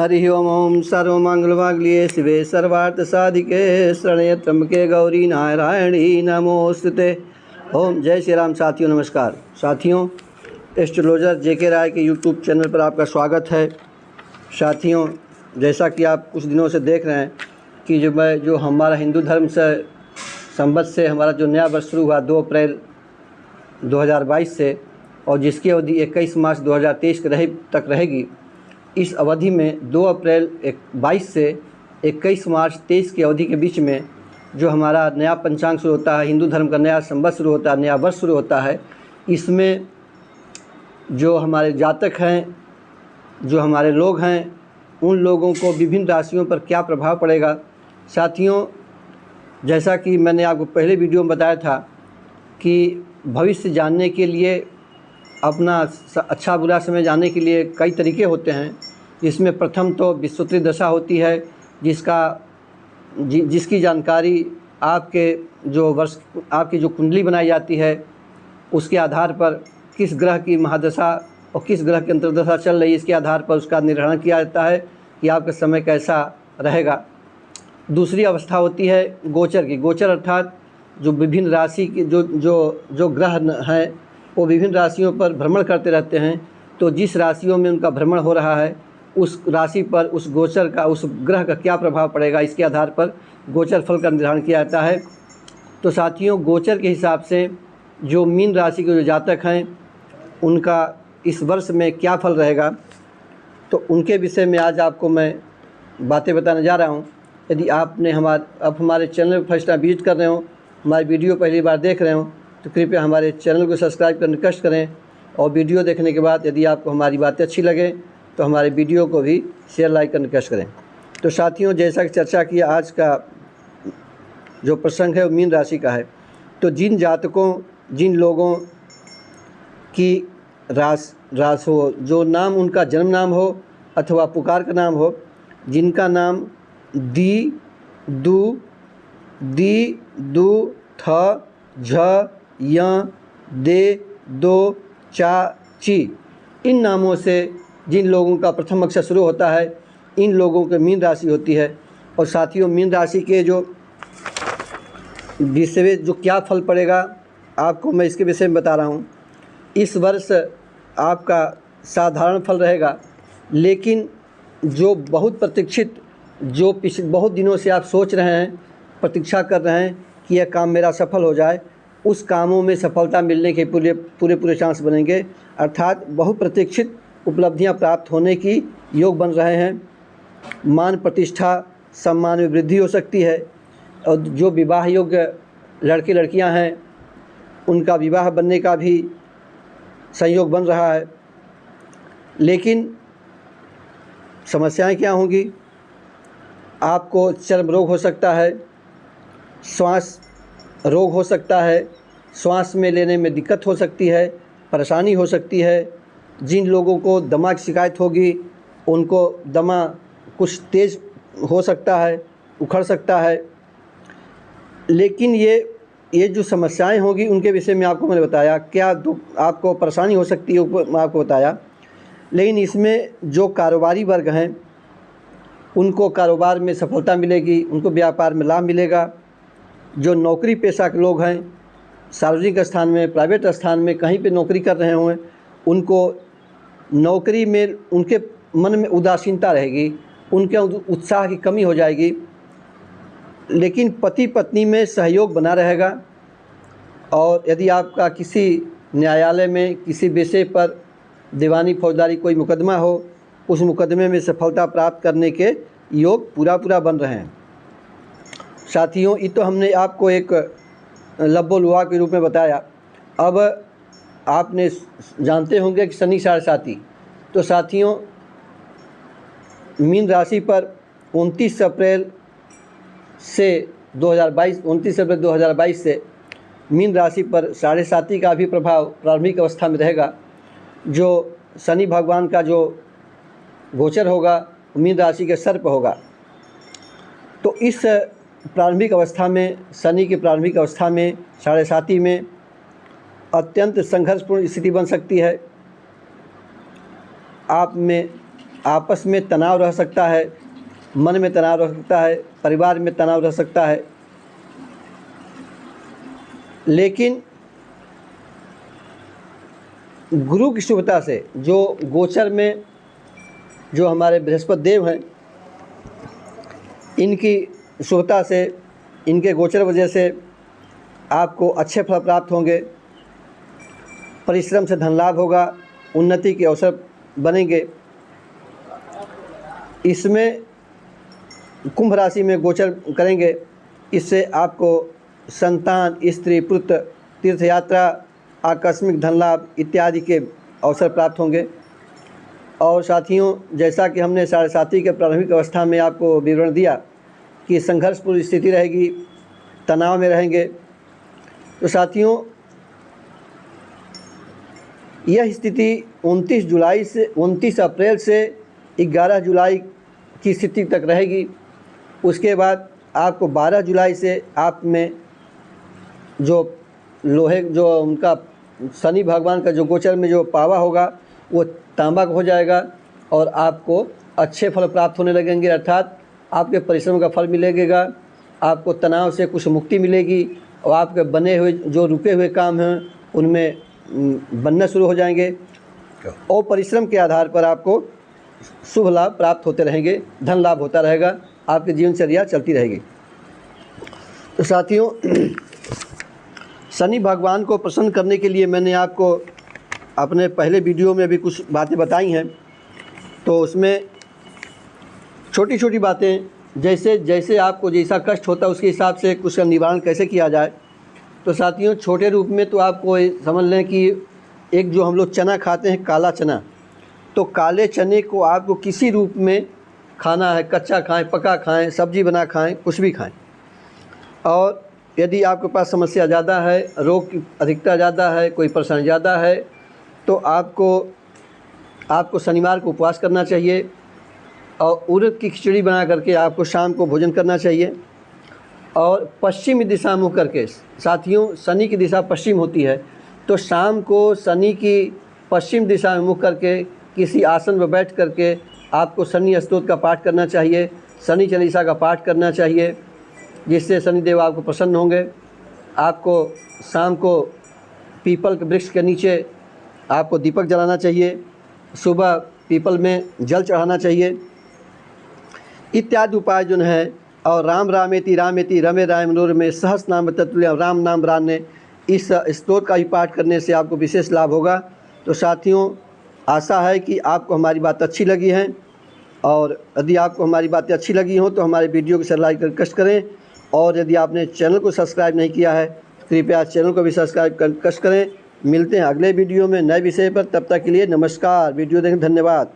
हरि ओम। ओम सर्वमंगलमांगल्ये शिवे सर्वार्थसाधिके शरण्ये त्र्यंबके गौरी नारायणी नमोस्तुते। ओम जय श्री राम। साथियों नमस्कार। साथियों, एस्ट्रोलॉजर जेके राय के यूट्यूब चैनल पर आपका स्वागत है। साथियों, जैसा कि आप कुछ दिनों से देख रहे हैं कि जो हमारा हिंदू धर्म से संवत से हमारा जो नया वर्ष शुरू हुआ 2 अप्रैल 2022 से, और जिसकी अवधि 21 मार्च 2023 तक रहेगी। इस अवधि में 2 अप्रैल 22 से 21 मार्च 23 की अवधि के बीच में जो हमारा नया पंचांग शुरू होता है, हिंदू धर्म का नया संवत शुरू होता है, नया वर्ष शुरू होता है। इसमें जो हमारे जातक हैं, जो हमारे लोग हैं, उन लोगों को विभिन्न राशियों पर क्या प्रभाव पड़ेगा। साथियों, जैसा कि मैंने आपको पहले वीडियो में बताया था कि भविष्य जानने के लिए, अपना अच्छा बुरा समय जानने के लिए कई तरीके होते हैं। इसमें प्रथम तो विषुवती दशा होती है, जिसकी जानकारी आपके जो कुंडली बनाई जाती है, उसके आधार पर किस ग्रह की महादशा और किस ग्रह की अंतर्दशा चल रही है, इसके आधार पर उसका निर्धारण किया जाता है कि आपका समय कैसा रहेगा। दूसरी अवस्था होती है गोचर की। गोचर अर्थात जो विभिन्न राशि के जो ग्रह हैं वो विभिन्न राशियों पर भ्रमण करते रहते हैं। तो जिस राशियों में उनका भ्रमण हो रहा है, उस राशि पर उस गोचर का, उस ग्रह का क्या प्रभाव पड़ेगा, इसके आधार पर गोचर फल का निर्धारण किया जाता है। तो साथियों, गोचर के हिसाब से जो मीन राशि के जो जातक हैं, उनका इस वर्ष में क्या फल रहेगा, तो उनके विषय में आज आपको मैं बातें बताने जा रहा हूँ। यदि आपने हमारे चैनल पर फर्स्ट टाइम विजिट कर रहे हो, हमारी वीडियो पहली बार देख रहे हो, तो कृपया हमारे चैनल को सब्सक्राइब करने कष्ट करें। और वीडियो देखने के बाद यदि आपको हमारी बातें अच्छी लगे तो हमारे वीडियो को भी शेयर लाइक करने कष्ट करें। तो साथियों, जैसा कि चर्चा किया, आज का जो प्रसंग है वो मीन राशि का है। तो जिन लोगों की रास हो, जो नाम उनका जन्म नाम हो अथवा पुकार का नाम हो, जिनका नाम दी, दू, थ, झ, य, दे, दो, चा, ची, इन नामों से जिन लोगों का प्रथम अक्षर शुरू होता है, इन लोगों के मीन राशि होती है। और साथियों, मीन राशि के जो विषय जो क्या फल पड़ेगा, आपको मैं इसके विषय में बता रहा हूँ। इस वर्ष आपका साधारण फल रहेगा, लेकिन जो बहुत प्रतीक्षित, जो पिछले बहुत दिनों से आप सोच रहे हैं, प्रतीक्षा कर रहे हैं कि यह काम मेरा सफल हो जाए, उस कामों में सफलता मिलने के पूरे चांस बनेंगे। अर्थात बहुप्रतीक्षित उपलब्धियां प्राप्त होने की योग बन रहे हैं। मान प्रतिष्ठा सम्मान में वृद्धि हो सकती है। और जो विवाह योग्य लड़के लड़कियां हैं, उनका विवाह बनने का भी संयोग बन रहा है। लेकिन समस्याएं क्या होंगी? आपको चर्म रोग हो सकता है, श्वास रोग हो सकता है, श्वास में लेने में दिक्कत हो सकती है, परेशानी हो सकती है। जिन लोगों को दमा की शिकायत होगी, उनको दमा कुछ तेज़ हो सकता है, उखड़ सकता है। लेकिन ये जो समस्याएं होगी, उनके विषय में आपको मैंने बताया। क्या आपको परेशानी हो सकती है, मैं आपको बताया। लेकिन इसमें जो कारोबारी वर्ग हैं, उनको कारोबार में सफलता मिलेगी, उनको व्यापार में लाभ मिलेगा। जो नौकरी पेशा के लोग हैं, सार्वजनिक स्थान में, प्राइवेट स्थान में कहीं पे नौकरी कर रहे हों, उनको नौकरी में उनके मन में उदासीनता रहेगी, उनके उत्साह की कमी हो जाएगी। लेकिन पति पत्नी में सहयोग बना रहेगा। और यदि आपका किसी न्यायालय में किसी विषय पर दीवानी फौजदारी कोई मुकदमा हो, उस मुकदमे में सफलता प्राप्त करने के योग पूरा बन रहे हैं। साथियों, ये तो हमने आपको एक लब्बो-लुआ के रूप में बताया। अब आपने जानते होंगे कि शनि साढ़े साती। तो साथियों, मीन राशि पर 29 अप्रैल 2022 से मीन राशि पर साढ़े साती का भी प्रभाव प्रारंभिक अवस्था में रहेगा। जो शनि भगवान का जो गोचर होगा, मीन राशि के सर्प होगा। तो इस प्रारंभिक अवस्था में, शनि की प्रारंभिक अवस्था में साढ़े साती में अत्यंत संघर्षपूर्ण स्थिति बन सकती है। आप में आपस में तनाव रह सकता है, मन में तनाव रह सकता है, परिवार में तनाव रह सकता है। लेकिन गुरु की शुभता से जो गोचर में जो हमारे बृहस्पति देव हैं, इनकी शुभता से, इनके गोचर वजह से आपको अच्छे फल प्राप्त होंगे, परिश्रम से धन लाभ होगा, उन्नति के अवसर बनेंगे। इसमें कुंभ राशि में गोचर करेंगे, इससे आपको संतान, स्त्री, पुत्र, तीर्थ यात्रा, आकस्मिक धन लाभ इत्यादि के अवसर प्राप्त होंगे। और साथियों, जैसा कि हमने 7.5 के प्रारंभिक अवस्था में आपको विवरण दिया कि संघर्षपूर्ण स्थिति रहेगी, तनाव में रहेंगे। तो साथियों, यह स्थिति 29 अप्रैल से 11 जुलाई की स्थिति तक रहेगी। उसके बाद आपको 12 जुलाई से आप में जो उनका शनि भगवान का जो गोचर में जो पावा होगा वो तांबा हो जाएगा और आपको अच्छे फल प्राप्त होने लगेंगे, अर्थात आपके परिश्रम का फल मिलेगा, आपको तनाव से कुछ मुक्ति मिलेगी और आपके बने हुए जो रुके हुए काम हैं उनमें बनना शुरू हो जाएंगे और परिश्रम के आधार पर आपको शुभ लाभ प्राप्त होते रहेंगे, धन लाभ होता रहेगा, आपकी जीवनचर्या चलती रहेगी। तो साथियों, शनि भगवान को प्रसन्न करने के लिए मैंने आपको अपने पहले वीडियो में भी कुछ बातें बताई हैं। तो उसमें छोटी छोटी बातें, जैसे जैसे आपको जैसा कष्ट होता है उसके हिसाब से कुछ का निवारण कैसे किया जाए। तो साथियों, छोटे रूप में तो आपको समझ लें कि एक जो हम लोग चना खाते हैं, काला चना, तो काले चने को आपको किसी रूप में खाना है, कच्चा खाएं, पका खाएं, सब्जी बना खाएं, कुछ भी खाएं। और यदि आपके पास समस्या ज़्यादा है, रोग की अधिकता ज़्यादा है, कोई परेशानी ज़्यादा है, तो आपको शनिवार को उपवास करना चाहिए और उड़द की खिचड़ी बना करके आपको शाम को भोजन करना चाहिए। और पश्चिम दिशा मुँह करके, साथियों शनि की दिशा पश्चिम होती है, तो शाम को शनि की पश्चिम दिशा में मुँह करके किसी आसन पर बैठ करके आपको शनि स्तोत्र का पाठ करना चाहिए, शनि चालीसा का पाठ करना चाहिए, जिससे शनिदेव आपको प्रसन्न होंगे। आपको शाम को पीपल के वृक्ष के नीचे आपको दीपक जलाना चाहिए, सुबह पीपल में जल चढ़ाना चाहिए इत्यादि उपाय जो है। और राम रामेति रामेति रमे राम मनोरमे सहस्र नाम तत्तुल्यं राम नाम राने, इस स्तोत्र का भी पाठ करने से आपको विशेष लाभ होगा। तो साथियों, आशा है कि आपको हमारी बात अच्छी लगी है, और यदि आपको हमारी बातें अच्छी लगी हों तो हमारे वीडियो को लाइक कर कष्ट करें, और यदि आपने चैनल को सब्सक्राइब नहीं किया है तो कृपया चैनल को भी सब्सक्राइब कर कष्ट करें। मिलते हैं अगले वीडियो में नए विषय पर, तब तक के लिए नमस्कार। वीडियो देखने धन्यवाद।